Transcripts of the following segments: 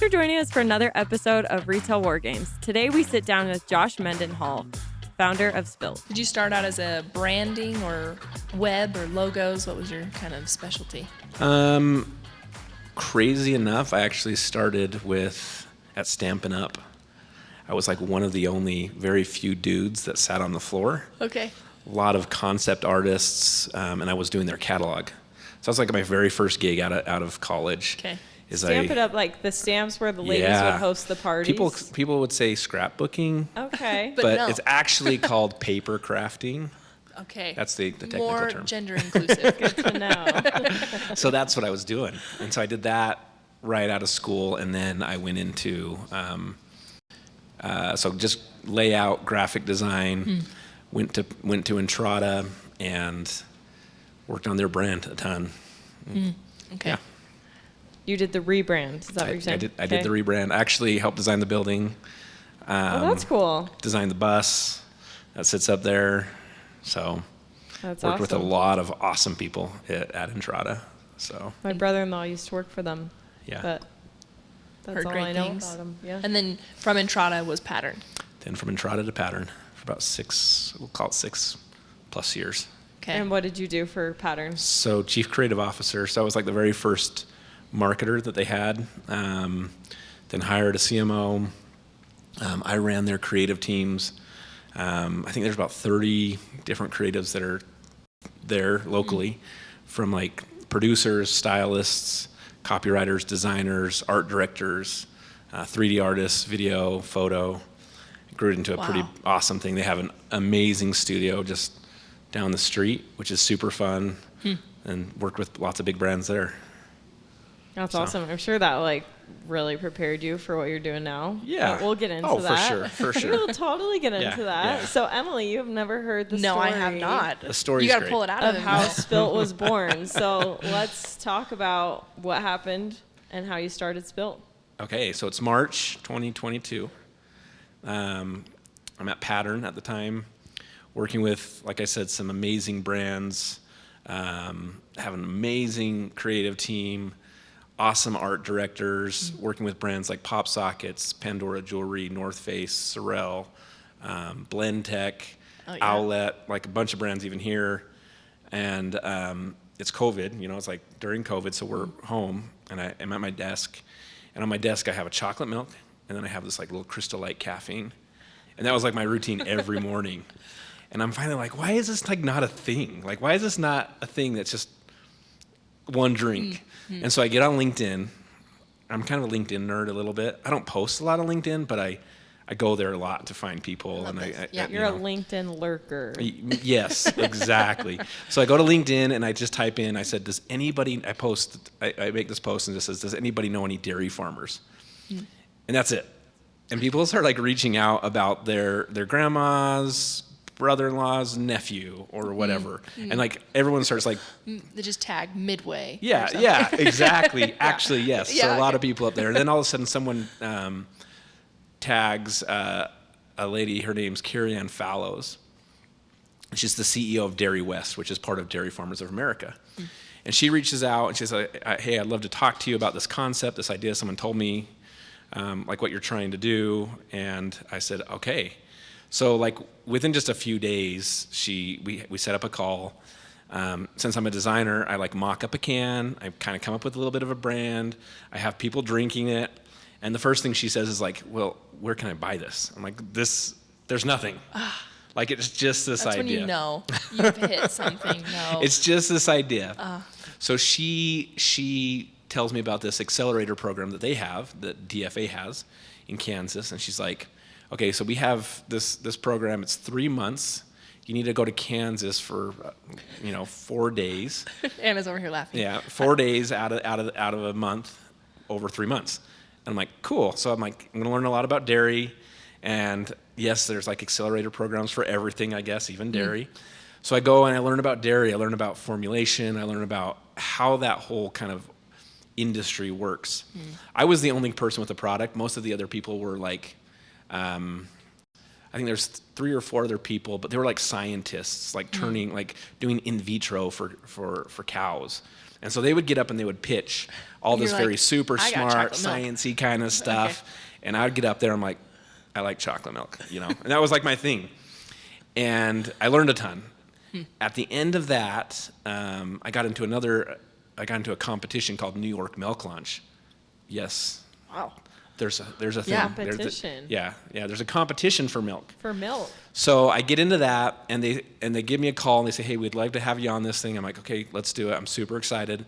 for joining us for another episode of Retail War Games. Today we sit down with Josh Mendenhall, founder of Spilt. Did you start out as a branding or web or logos? What was your kind of specialty? Crazy enough, I actually started at Stampin' Up. I was like one of the only very few dudes that sat on the floor. Okay. A lot of concept artists, and I was doing their catalog. So that was like my very first gig out of college. Okay. Stamp It Up, like the stamps where the ladies would host the parties. People would say scrapbooking. Okay. But no. it's actually called paper crafting. Okay. That's the technical More term. gender inclusive. Good to know. So that's what I was doing. And so I did that right out of school, and then I went into so just layout, graphic design. Went to Entrada and worked on their brand a ton. Okay. Yeah. You did the rebrand. Is that what you're saying? I did the rebrand. I actually helped design the building. Oh, that's cool. Designed the bus that sits up there. So That's worked awesome. with a lot of awesome people at Entrada. So My brother-in-law used to work for them. yeah. But that's Heard all great I know things. about them. Yeah. And then from Entrada was Pattern. Then from Entrada to Pattern for about 6+ years. Okay. And what did you do for Patterns? So chief creative officer. So I was like the very first marketer that they had. Then hired a CMO. I ran their creative teams. I think there's about 30 different creatives that are there locally, from like producers, stylists, copywriters, designers, art directors, 3D artists, video, photo. It grew it into a pretty awesome thing. They have an amazing studio just down the street, which is super fun, and worked with lots of big brands there. That's So. awesome. I'm sure that like really prepared you for what you're doing now. Yeah. But we'll get into Oh, that. for sure. We'll totally get into Yeah, that. yeah. So Emily, you have never heard the No, story I have not. The story's You got to great. pull it out of of how him. Spilt was born. So let's talk about what happened and how you started Spilt. Okay, so it's March 2022. I'm at Pattern at the time, working with, like I said, some amazing brands, have an amazing creative team, awesome art directors, working with brands like Pop Sockets, Pandora Jewelry, North Face, Sorel, Blendtec, Owlet, like a bunch of brands even here. And it's COVID, it's like during COVID, so we're home, and I'm at my desk. And on my desk, I have a chocolate milk, and then I have this like little Crystal Light caffeine. And that was like my routine every morning. And I'm finally like, why is this like not a thing? Like, why is this not a thing that's just one drink? And so I get on LinkedIn. I'm kind of a LinkedIn nerd a little bit. I don't post a lot on LinkedIn, but I go there a lot to find people. And You're a LinkedIn lurker. Yes, exactly. So I go to LinkedIn and I just type in, I said, I make this post and it says, does anybody know any dairy farmers? And that's it. And people start like reaching out about their grandma's, brother-in-law's nephew or whatever. And like everyone starts like, They just tag Midway. yeah, exactly. Actually, yes. Yeah, so a lot okay. of people up there. And then all of a sudden someone tags a lady, her name's Carrie Ann Fallows. She's the CEO of Dairy West, which is part of Dairy Farmers of America. And she reaches out and she says, hey, I'd love to talk to you about this concept, this idea someone told me, like what you're trying to do. And I said, okay. So like within just a few days, we set up a call. Since I'm a designer, I like mock up a can. I kind of come up with a little bit of a brand. I have people drinking it. And the first thing she says is like, well, where can I buy this? I'm like, there's nothing. Like it's just this That's idea. when you know you've hit something. No. It's just this idea. So she tells me about this accelerator program that they have, that DFA has in Kansas. And she's like, okay, so we have this program. It's 3 months. You need to go to Kansas for 4 days. Anna's over here laughing. Yeah, 4 days out of a month over 3 months. And I'm like, cool. So I'm like, I'm gonna learn a lot about dairy, and yes, there's like accelerator programs for everything, I guess, even dairy. So I go and I learn about dairy. I learn about formulation. I learn about how that whole kind of industry works. I was the only person with a product. Most of the other people were like, I think there's 3 or 4 other people, but they were like scientists, like doing in vitro for cows. And so they would get up and they would pitch all this You're like, very super "I got smart, chocolate milk." sciencey kind of stuff. And I'd get up there, I'm like, I like chocolate milk, And that was like my thing. And I learned a ton. At the end of that, I got into a competition called New York Milk Launch. Yes. Wow. There's a thing. Yeah. Competition. There's a competition for milk. For milk. So I get into that, and they give me a call, and they say, hey, we'd like to have you on this thing. I'm like, okay, let's do it. I'm super excited.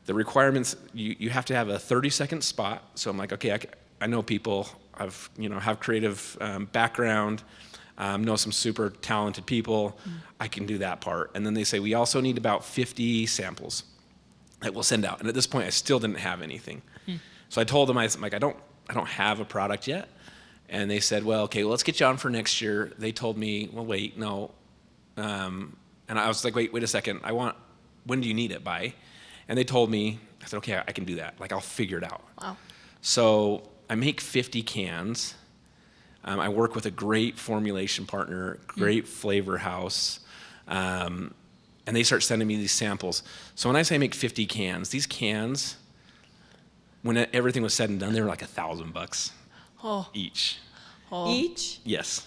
The requirements, you have to have a 30-second spot. So I'm like, okay, I know people. Have creative background, know some super talented people. I can do that part. And then they say, we also need about 50 samples that we'll send out. And at this point, I still didn't have anything. So I told them, I'm like, I don't have a product yet. And they said, well, okay, let's get you on for next year. They told me, well, wait, no. And I was like, wait a second. When do you need it by? And they told me, I said, okay, I can do that. Like, I'll figure it out. Wow. So I make 50 cans. I work with a great formulation partner, great flavor house. And they start sending me these samples. So when I say I make 50 cans, these cans, when everything was said and done, they were like $1,000 each. Each? Yes.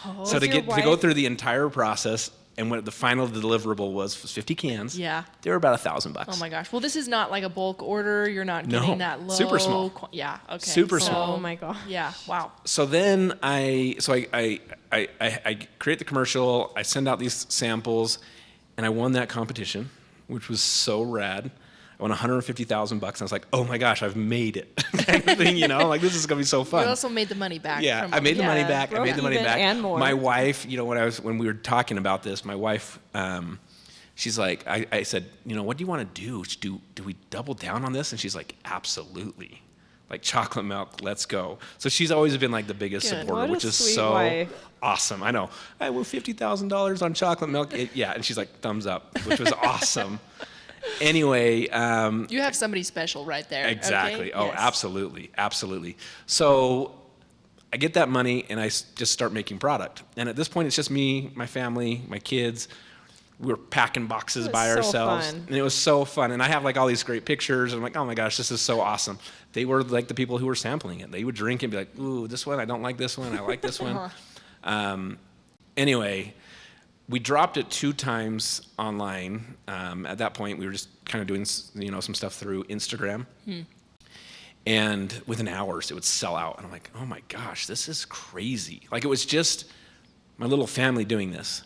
Oh. So to your go wife- through the entire process, and when the final deliverable was 50 cans, Yeah. they were about $1,000. Oh my gosh. Well, this is not like a bulk order. You're not No. getting that low. Super small. Yeah. Okay. Super So- small. Oh my God. Yeah. Wow. So then I create the commercial, I send out these samples, and I won that competition, which was so rad. I won $150,000, and I was like, oh my gosh, I've made it, kind of thing, like this is gonna be so fun. You also made the money back. Yeah, from I made the money yeah. back. I made the money even back. and more. My wife, when we were talking about this, my wife, she's like, I said, what do you want to do? Do we double down on this? And she's like, absolutely. Like chocolate milk, let's go. So she's always been like the biggest Good. supporter, What a which is sweet so wife. awesome. I know. I won $50,000 on chocolate milk. Yeah, and she's like, thumbs up, which was awesome. Anyway, You have somebody special right there. exactly. Okay? Oh, Yes. absolutely. So I get that money and I just start making product. And at this point, it's just me, my family, my kids. We were packing boxes It was by so ourselves. fun. And it was so fun. And I have like all these great pictures. And I'm like, oh my gosh, this is so awesome. They were like the people who were sampling it. They would drink and be like, ooh, this one, I don't like this one. I like this one. Anyway, we dropped it 2 times online. At that point, we were just kind of doing, some stuff through Instagram. And within hours, it would sell out. And I'm like, oh my gosh, this is crazy. Like, it was just my little family doing this.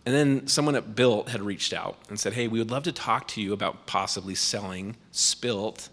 And then someone at Built had reached out and said, hey, we would love to talk to you about possibly selling Spilt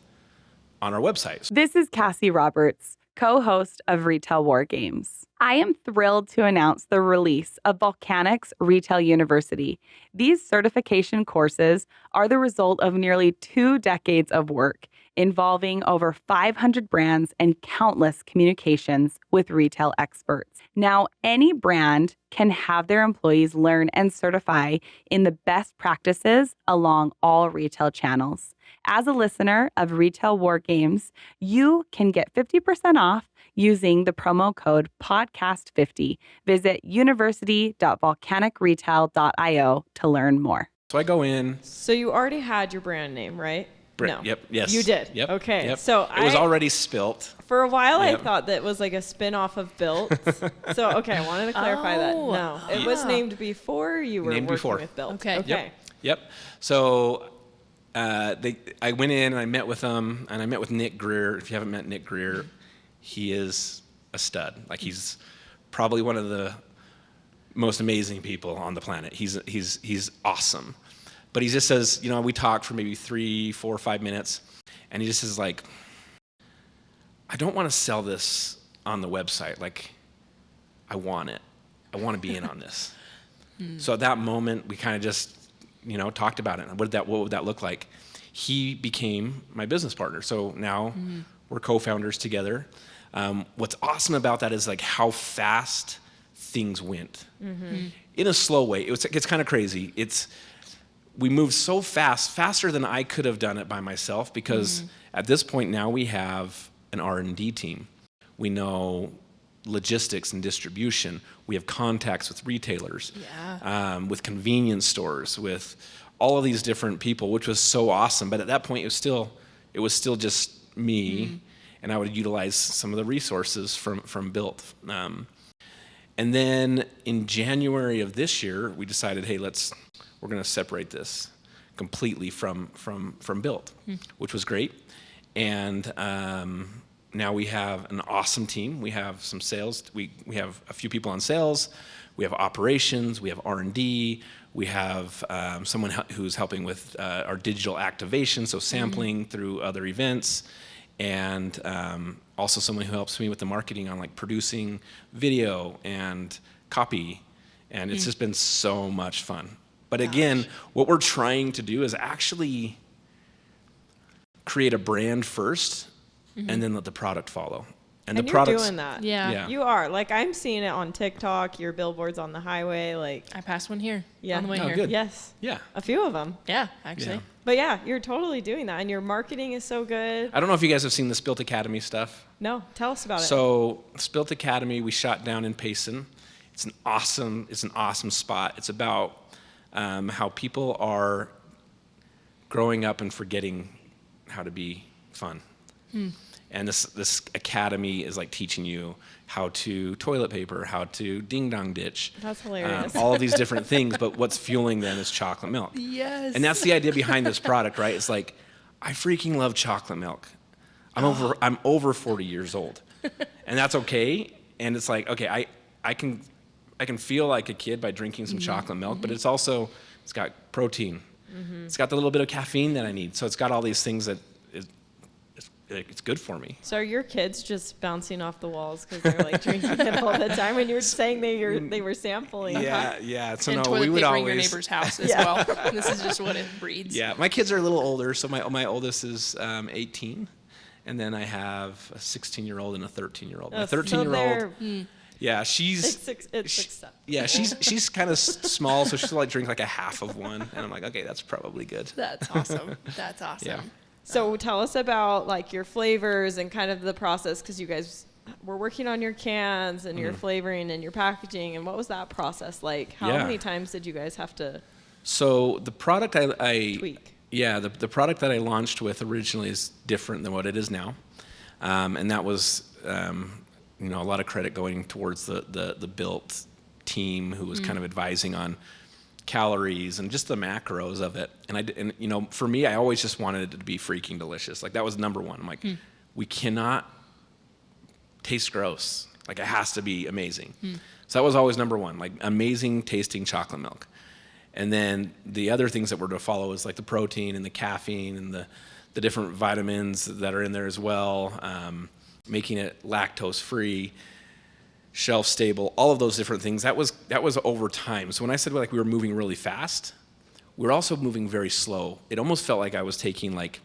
on our website. This is Cassie Roberts, co-host of Retail War Games. I am thrilled to announce the release of Volcanics Retail University. These certification courses are the result of nearly 2 decades of work involving over 500 brands and countless communications with retail experts. Now, any brand can have their employees learn and certify in the best practices along all retail channels. As a listener of Retail War Games, you can get 50% off using the promo code PODCAST50. Visit university.volcanicretail.io to learn more. So I go in. So you already had your brand name, right? No. Yep. Yes. You did? Yep. Okay. Yep. So it was I- already Spilt. For a while, Yep. I thought that was like a spin-off of Built. So, okay, I wanted to clarify that. Oh, No, it was yeah. named before you were Named working before. with Built. Okay. Okay. Yep. So I went in and I met with them, and I met with Nick Greer. If you haven't met Nick Greer, he is a stud. Like, he's probably one of the most amazing people on the planet. He's awesome. But he just says, we talked for maybe 3, 4, 5 minutes, and he just says, like, I don't want to sell this on the website. Like, I want it. I want to be in on this. So at that moment, we kind of just, talked about it. What would that look like? He became my business partner. So now we're co-founders together. What's awesome about that is like how fast things went. In a slow way. It's kind of crazy. We moved so fast, faster than I could have done it by myself, because at this point now we have an R&D team. We know logistics and distribution. We have contacts with retailers, with convenience stores, with all of these different people, which was so awesome. But at that point, it was still just me, and I would utilize some of the resources from Built. And then in January of this year, we decided, hey, we're going to separate this completely from Built, which was great. And now we have an awesome team. We have some sales. We have a few people on sales. We have operations. We have R&D. We have someone who's helping with our digital activation, so sampling through other events, and also someone who helps me with the marketing on like producing video and copy. And it's just been so much fun. But again, what we're trying to do is actually create a brand first and then let the product follow. And the you're product's doing that. Yeah. You are. Like, I'm seeing it on TikTok, your billboards on the highway. Like, I passed one here yeah. on the way Oh, here. good. Yes. Yeah. A few of them. Yeah, actually. Yeah. But yeah, you're totally doing that. And your marketing is so good. I don't know if you guys have seen the Spilt Academy stuff. No, tell us about it. So Spilt Academy, we shot down in Payson. It's an awesome spot. It's about how people are growing up and forgetting how to be fun. And this academy is like teaching you how to toilet paper, how to ding dong ditch. That's hilarious. All of these different things, but what's fueling them is chocolate milk. Yes. And that's the idea behind this product, right? It's like, I freaking love chocolate milk. I'm over 40 years old, and that's okay. And it's like, okay, I can feel like a kid by drinking some chocolate milk, but it's got protein. It's got the little bit of caffeine that I need. So it's got all these things that it's good for me. So are your kids just bouncing off the walls because they're like drinking it all the time? When you were saying they were sampling. Yeah. So and no, toilet we would paper always. in your neighbor's house as Yeah. well. This is just what it breeds. Yeah, my kids are a little older. So my oldest is 18, and then I have a 16-year-old and a 13-year-old. My So 13-year-old. Yeah, she's it's success. yeah, she's kind of small, so she'll like drink like a half of one, and I'm like, okay, that's probably good. That's awesome. That's awesome. Yeah. So tell us about like your flavors and kind of the process, because you guys were working on your cans and your flavoring and your packaging, and what was that process like? How Yeah. many times did you guys have to So the product I tweak? Yeah, the product that I launched with originally is different than what it is now, and that was a lot of credit going towards the Built team, who was kind of advising on calories and just the macros of it. And for me, I always just wanted it to be freaking delicious. Like, that was number one. I'm like, we cannot taste gross. Like, it has to be amazing. So that was always number one, like amazing tasting chocolate milk. And then the other things that were to follow is like the protein and the caffeine and the different vitamins that are in there as well, making it lactose free, shelf stable, all of those different things. That was over time. So when I said like we were moving really fast, we were also moving very slow. It almost felt like I was taking like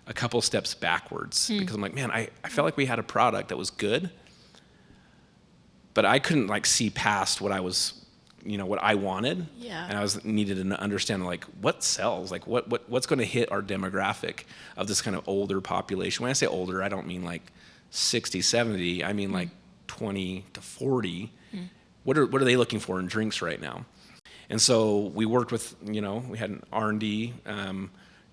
a couple steps backwards, because I'm like, man, I felt like we had a product that was good, but I couldn't like see past what I was, what I wanted. Yeah. And I needed to understand like what sells, like what's going to hit our demographic of this kind of older population. When I say older, I don't mean like 60, 70. I mean like 20 to 40. What are they looking for in drinks right now? And so we worked with, we had an R&D,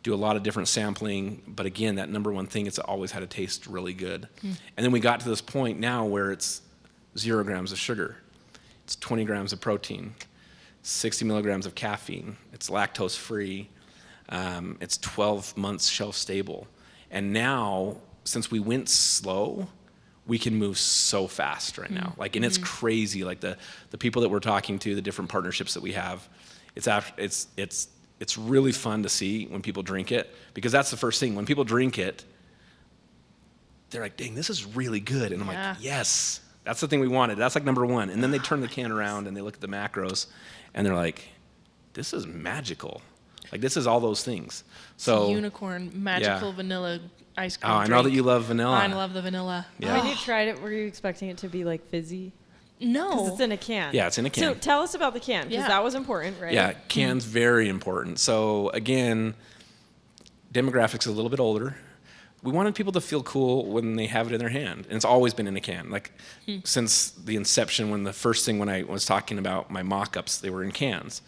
do a lot of different sampling, but again, that number one thing, it's always had to taste really good. And then we got to this point now where it's 0 grams of sugar, it's 20 grams of protein, 60 milligrams of caffeine, it's lactose free, it's 12 months shelf stable. And now, since we went slow, we can move so fast right now. Like, and it's crazy. Like the people that we're talking to, the different partnerships that we have, it's really fun to see when people drink it, because that's the first thing. When people drink it, they're like, dang, this is really good. And I'm like, yes, that's the thing we wanted. That's like number one. And then they turn the can around and they look at the macros and they're like, this is magical. Like, this is all those things. So Unicorn magical vanilla ice cream. Oh, I know that you love vanilla. I love the vanilla. Yeah. When you tried it, were you expecting it to be like fizzy? No. Because it's in a can. Yeah, it's in a can. So tell us about the can, because Yeah. that was important, right? Yeah, can's very important. So again, demographics a little bit older. We wanted people to feel cool when they have it in their hand, and it's always been in a can. Like since the inception, when I was talking about my mock-ups, they were in cans.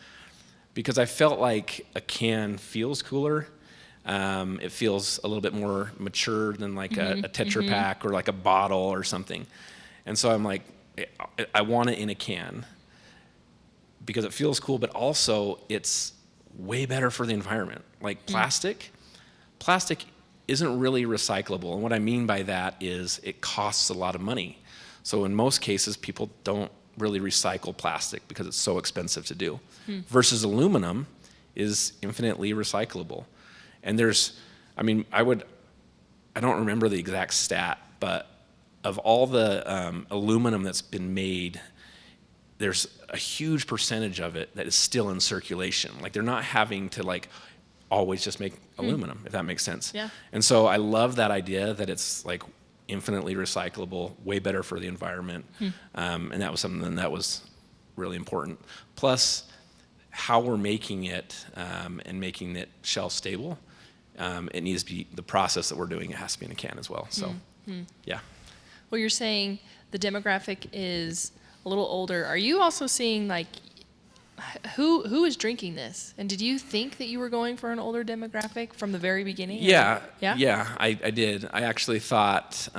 because I felt like a can feels cooler. It feels a little bit more mature than like a Tetra Pak or like a bottle or something. And so I'm like, I want it in a can because it feels cool, but also it's way better for the environment. Like plastic isn't really recyclable. And what I mean by that is it costs a lot of money. So in most cases, people don't really recycle plastic because it's so expensive to do. Versus aluminum is infinitely recyclable. And I don't remember the exact stat, but of all the aluminum that's been made, there's a huge percentage of it that is still in circulation. Like they're not having to like always just make aluminum, if that makes sense. Yeah. And so I love that idea that it's like infinitely recyclable, way better for the environment. And that was something that was really important. Plus, how we're making it and making it shelf stable, it needs to be the process that we're doing. It has to be in a can as well. So, yeah. Well, you're saying the demographic is a little older. Are you also seeing like who is drinking this? And did you think that you were going for an older demographic from the very beginning? Yeah, Yeah? I did. I actually thought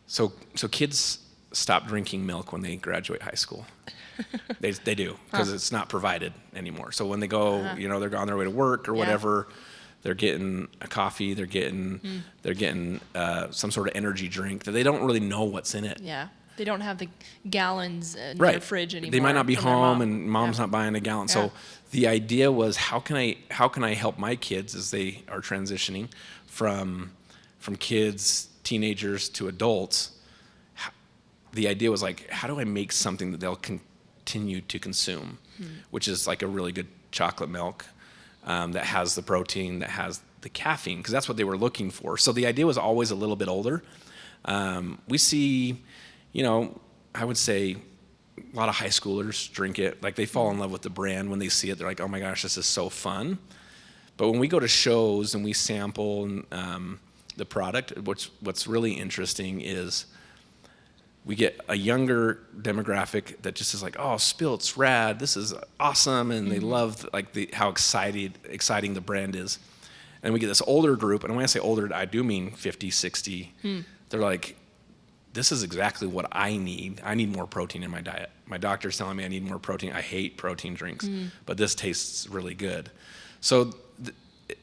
so kids stop drinking milk when they graduate high school. They do because it's not provided anymore. So when they go, they're on their way to work or whatever, they're getting a coffee, they're getting some sort of energy drink that they don't really know what's in it. Yeah. They don't have the gallons in Right. their fridge anymore. They might not be from their home, mom. and mom's not buying a gallon. Yeah. So the idea was, how can I help my kids as they are transitioning from kids, teenagers to adults? The idea was like, how do I make something that they'll continue to consume, which is like a really good chocolate milk that has the protein, that has the caffeine, because that's what they were looking for. So the idea was always a little bit older. We see, I would say a lot of high schoolers drink it. Like they fall in love with the brand when they see it. They're like, oh my gosh, this is so fun. But when we go to shows and we sample the product, what's really interesting is we get a younger demographic that just is like, oh, Spilt's rad, this is awesome, and they love like how exciting the brand is. And we get this older group, and when I say older, I do mean 50, 60. They're like, this is exactly what I need. I need more protein in my diet. My doctor's telling me I need more protein. I hate protein drinks, but this tastes really good. So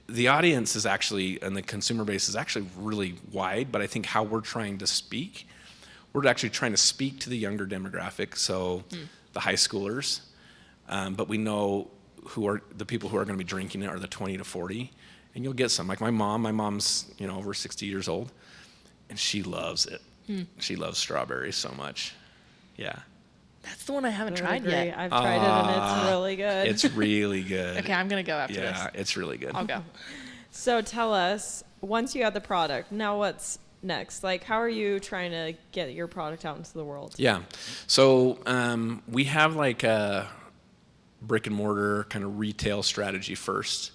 the audience is actually, and the consumer base is actually really wide, but I think how we're trying to speak, we're actually trying to speak to the younger demographic, so the high schoolers, but we know who are the people who are going to be drinking it are the 20 to 40, and you'll get some. Like my mom's over 60 years old, and she loves it. She loves strawberries so much. Yeah. That's the one I haven't Really tried great. yet. I've tried it and it's really good. It's really good. Okay, I'm going to go after Yeah, this. it's really good. I'll go. So tell us, once you have the product, now what's next? Like, how are you trying to get your product out into the world? Yeah. So we have like a brick and mortar kind of retail strategy first.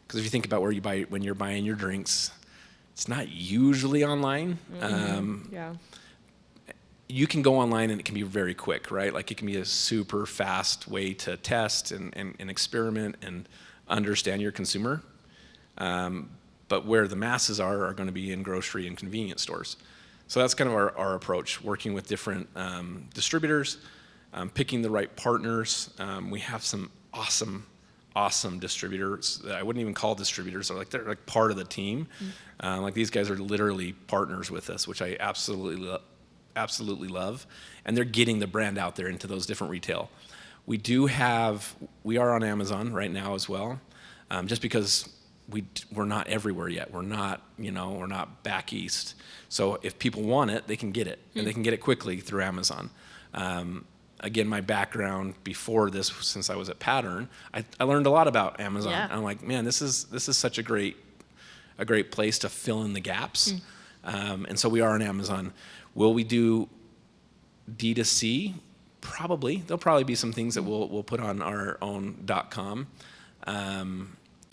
Because if you think about where you buy, when you're buying your drinks, it's not usually online. Yeah. You can go online and it can be very quick, right? Like it can be a super fast way to test and experiment and understand your consumer. But where the masses are going to be in grocery and convenience stores. So that's kind of our approach, working with different distributors, picking the right partners. We have some awesome distributors that I wouldn't even call distributors. They're like part of the team. Like these guys are literally partners with us, which I absolutely love. And they're getting the brand out there into those different retail. We are on Amazon right now as well, just because we're not everywhere yet. We're not back east. So if people want it, they can get it, and they can get it quickly through Amazon. Again, my background before this, since I was at Pattern, I learned a lot about Amazon. Yeah. I'm like, man, this is such a great place to fill in the gaps. And so we are on Amazon. Will we do D2C? Probably. There'll probably be some things that we'll put on our own .com.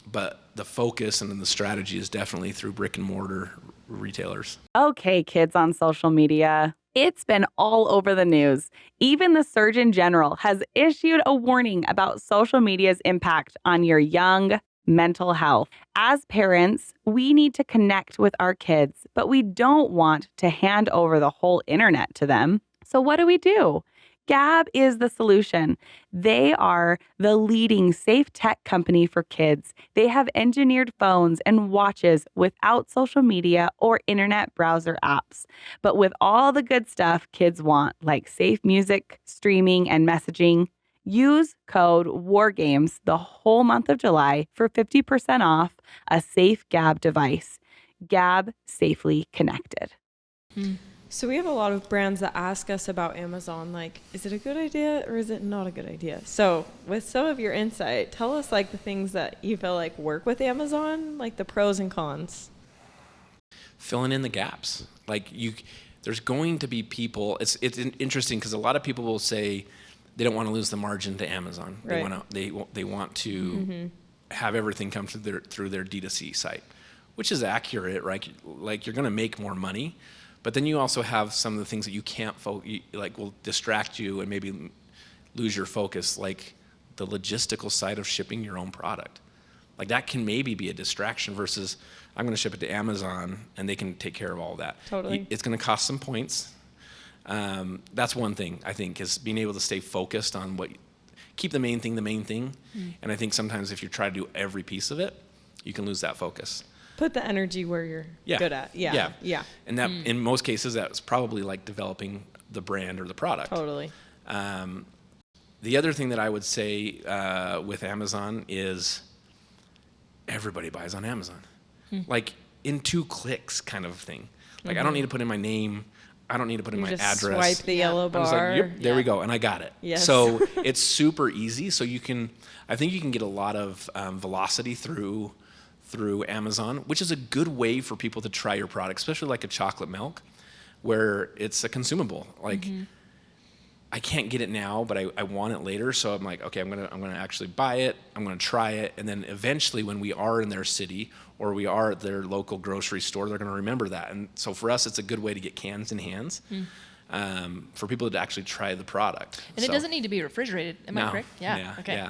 But the focus and the strategy is definitely through brick and mortar retailers. Okay, kids on social media. It's been all over the news. Even the Surgeon General has issued a warning about social media's impact on your young mental health. As parents, we need to connect with our kids, but we don't want to hand over the whole internet to them. So what do? Gab is the solution. They are the leading safe tech company for kids. They have engineered phones and watches without social media or internet browser apps, but with all the good stuff kids want, like safe music, streaming, and messaging. Use code WARGAMES the whole month of July for 50% off a safe Gab device. Gab, safely connected. So we have a lot of brands that ask us about Amazon, like, is it a good idea or is it not a good idea? So with some of your insight, tell us like the things that you feel like work with Amazon, like the pros and cons. Filling in the gaps. Like there's going to be people, it's interesting because a lot of people will say they don't want to lose the margin to Amazon. Right. They want to have everything come through their D2C site, which is accurate, right? Like you're going to make more money. But then you also have some of the things that you can't like will distract you and maybe lose your focus, like the logistical side of shipping your own product. Like that can maybe be a distraction versus I'm going to ship it to Amazon and they can take care of all that. Totally. It's going to cost some points. That's one thing I think is being able to stay focused on keep the main thing. And I think sometimes if you try to do every piece of it, you can lose that focus. Put the energy where you're good at. Yeah. And that in most cases, that's probably like developing the brand or the product. Totally. The other thing that I would say with Amazon is everybody buys on Amazon. Like in 2 clicks kind of thing. Like I don't need to put in my name. I don't need to put in my address. Swipe the yellow bar. I was like, yep, there we go. And I got it. Yes. So it's super easy. So I think you can get a lot of velocity through Amazon, which is a good way for people to try your product, especially like a chocolate milk, where it's a consumable. Like I can't get it now, but I want it later. So I'm like, okay, I'm gonna actually buy it. I'm gonna try it, and then eventually, when we are in their city or we are at their local grocery store, they're gonna remember that. And so for us, it's a good way to get cans in hands for people to actually try the product. And it doesn't need to be refrigerated. Am I correct? Yeah. Okay.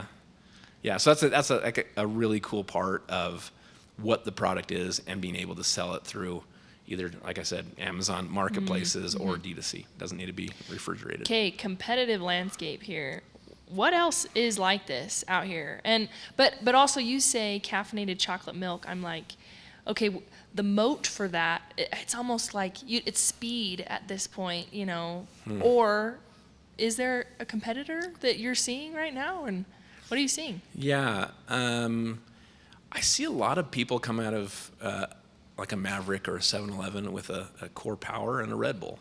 Yeah. So that's a really cool part of what the product is and being able to sell it through either, like I said, Amazon marketplaces or D2C. Doesn't need to be refrigerated. Okay, competitive landscape here. What else is like this out here? And but also you say caffeinated chocolate milk. I'm like, okay, the moat for that, it's almost like it's speed at this point, Or is there a competitor that you're seeing right now? And what are you seeing? Yeah. I see a lot of people come out of like a Maverick or a 7-Eleven with a Core Power and a Red Bull.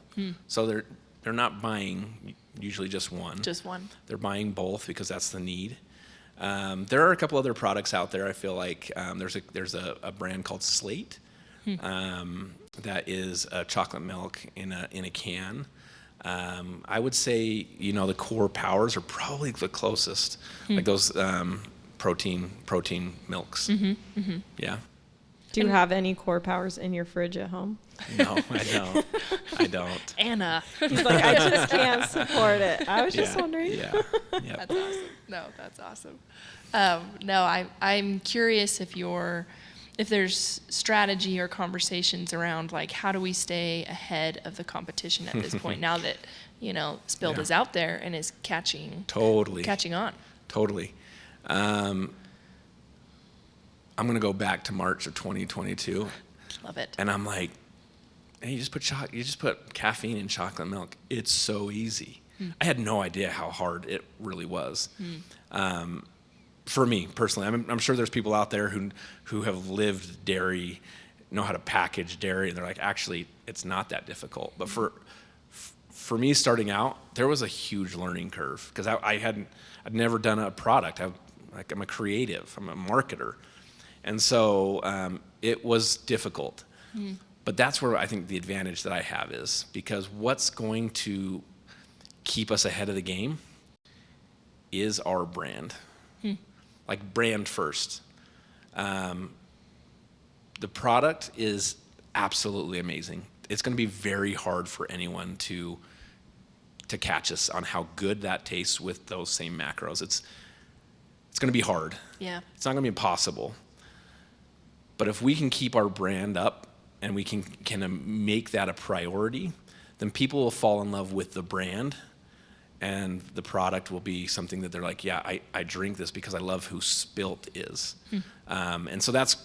So they're not buying usually just one. Just one. They're buying both because that's the need. There are a couple other products out there. I feel like there's a brand called Slate that is a chocolate milk in a can. I would say the Core Powers are probably the closest, like those protein milks. Yeah. Do you have any Core Powers in your fridge at home? No, I don't. Anna. He's like, I just can't support it. I was just wondering. Yeah. That's awesome. No, that's awesome. I'm curious if there's strategy or conversations around like how do we stay ahead of the competition at this point now that Spilled is out there and is catching on. Totally. I'm going to go back to March of 2022. Love it. And I'm like, hey, you just put caffeine in chocolate milk. It's so easy. I had no idea how hard it really was. For me personally, I'm sure there's people out there who have lived dairy, know how to package dairy, and they're like, actually, it's not that difficult. But for me starting out, there was a huge learning curve because I'd never done a product. I'm a creative. I'm a marketer. And so it was difficult. But that's where I think the advantage that I have is because what's going to keep us ahead of the game is our brand. Like brand first. The product is absolutely amazing. it's going to be very hard for anyone to catch us on how good that tastes with those same macros. It's going to be hard. Yeah. It's not going to be impossible. But if we can keep our brand up and we can make that a priority, then people will fall in love with the brand, and the product will be something that they're like, yeah, I drink this because I love who Spilt is. And so that's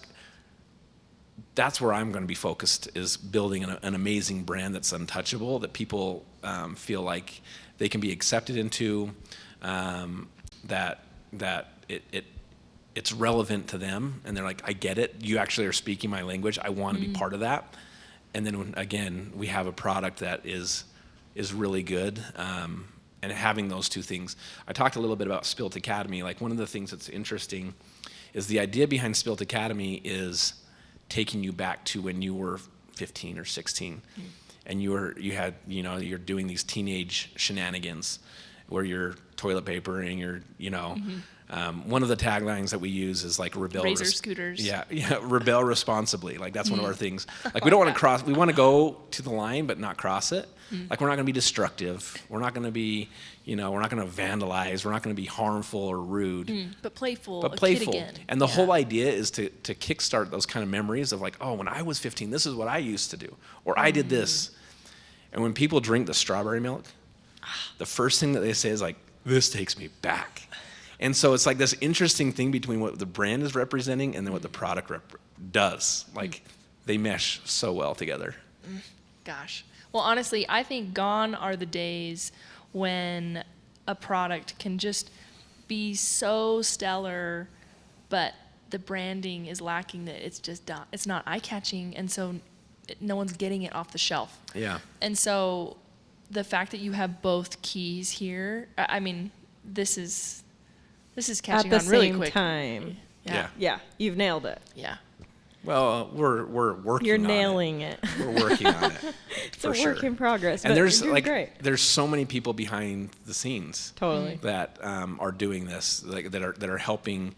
where I'm going to be focused, is building an amazing brand that's untouchable, that people feel like they can be accepted into, that it's relevant to them, and they're like, I get it. You actually are speaking my language. I want to be part of that. And then again, we have a product that is really good. And having those two things, I talked a little bit about Spilt Academy. Like, one of the things that's interesting is the idea behind Spilt Academy is taking you back to when you were 15 or 16, and you're doing these teenage shenanigans where you're toilet papering, one of the taglines that we use is like Razor scooters. Yeah, rebel responsibly. Like, that's one of our things. Like, we don't want to we want to go to the line but not cross it. Like, we're not going to be destructive. We're not going to be, we're not going to vandalize. We're not going to be harmful or rude. But playful. But a playful. Kid again. And the whole idea is to kickstart those kind of memories of like, oh, when I was 15, this is what I used to do, or I did this. And when people drink the strawberry milk, the first thing that they say is like, this takes me back. And so it's like this interesting thing between what the brand is representing and then what the product does. Like, they mesh so well together. Gosh. Well, honestly, I think gone are the days when a product can just be so stellar, but the branding is lacking, that it's not eye-catching, and so no one's getting it off the shelf. Yeah. And so the fact that you have both keys here, I mean, this is catching At the on really same quick. time. Yeah. Yeah, you've nailed it. Yeah. Well, we're working You're on nailing it. We're working on it. It's a work in progress. And but there's you're doing great. there's so many people behind the scenes Totally. that are doing this, like, that are helping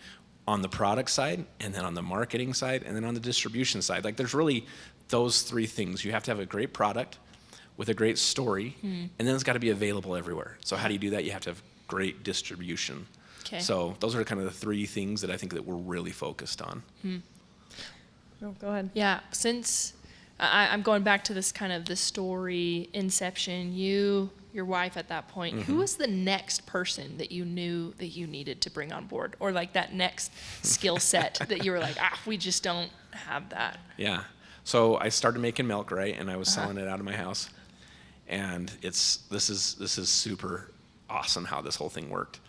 on the product side, and then on the marketing side, and then on the distribution side. Like, there's really those three things. You have to have a great product with a great story, and then it's got to be available everywhere. So how do you do that? You have to have great distribution. Okay. So those are kind of the three things that I think that we're really focused on. Oh, go ahead. Yeah, since I'm going back to this kind of the story inception, your wife at that point, who was the next person that you knew that you needed to bring on board, or like that next skill set that you were like, we just don't have that? Yeah. So I started making milk, right, and I was selling it out of my house, and this is super awesome how this whole thing worked.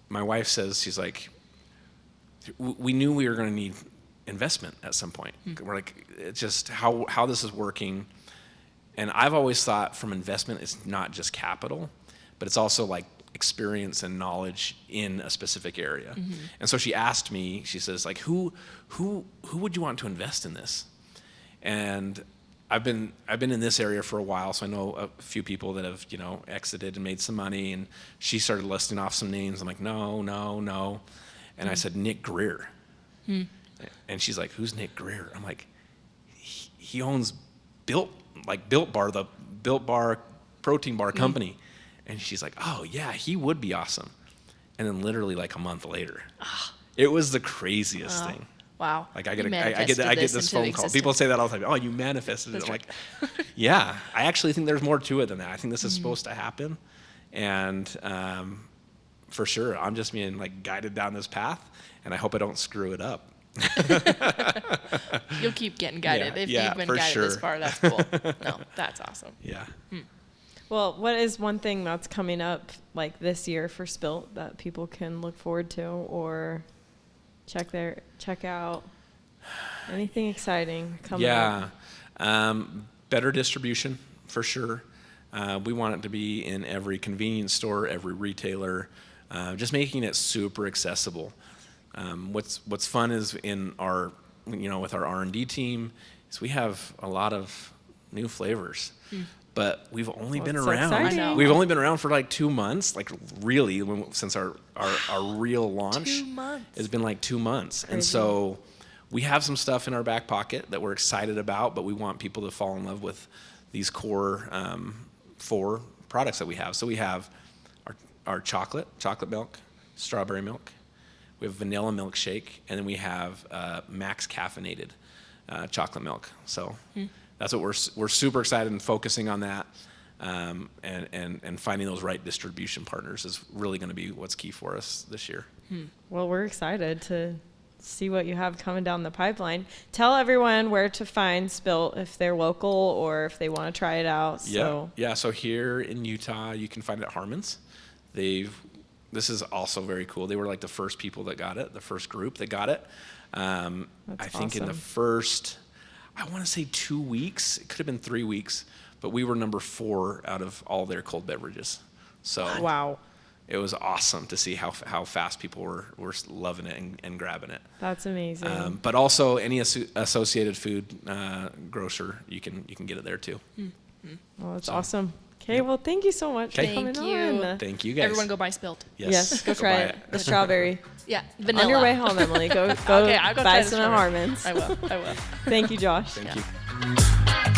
My wife says, she's like, we knew we were going to need investment at some point. We're like, it's just how this is working. And I've always thought from investment, it's not just capital, but it's also like experience and knowledge in a specific area. And so she asked me, she says, like, who would you want to invest in this? And I've been in this area for a while, so I know a few people that have, exited and made some money. And she started listing off some names. I'm like, no. And I said, Nick Greer. And she's like, who's Nick Greer? I'm like, he owns Built Bar, the Built Bar protein bar company. And she's like, oh yeah, he would be awesome. And then literally like a month later, it was the craziest thing. Wow. Like, I get this phone call. People say that all the time. Oh, you manifested it. I'm like, yeah, I actually think there's more to it than that. I think this is supposed to happen. And for sure, I'm just being like guided down this path, and I hope I don't screw it up. You'll keep getting guided. Yeah, if yeah, you've been for guided sure. this far, that's cool. No, that's awesome. Yeah. Well, what is one thing that's coming up like this year for Spilt that people can look forward to or check out? Anything exciting coming up? Yeah. Better distribution for sure. We want it to be in every convenience store, every retailer, just making it super accessible. What's fun is in our, with our R&D team, is we have a lot of new flavors. But we've only been so around. exciting. I know. We've only been around for like 2 months, like really, since our real launch. 2 months. It's been like 2 months. And Crazy. so we have some stuff in our back pocket that we're excited about, but we want people to fall in love with these core 4 products that we have. So we have our chocolate milk, strawberry milk. We have vanilla milkshake, and then we have max caffeinated chocolate milk. So that's what we're super excited and focusing on that, and finding those right distribution partners is really going to be what's key for us this year. Well, we're excited to see what you have coming down the pipeline. Tell everyone where to find Spilt if they're local or if they want to try it out. So. Yeah. So here in Utah, you can find it at Harmon's. This is also very cool. They were like the first people that got it, the first group that got it. I think in the first, I want to say 2 weeks, it could have been 3 weeks, but we were number 4 out of all their cold beverages. So Wow. it was awesome to see how fast people were loving it and grabbing it. That's amazing. But also any associated food grocer, you can get it there too. Well, that's awesome. Okay, well, thank you so much for Okay. coming Thank you. on. Thank you guys. Everyone go buy Spilt. Yes, go try buy it. The strawberry. Yeah, vanilla. On your way home, Emily, go Okay, I'll go buy try the some at strawberry. Harmon's. I will. Thank you, Josh. Thank you.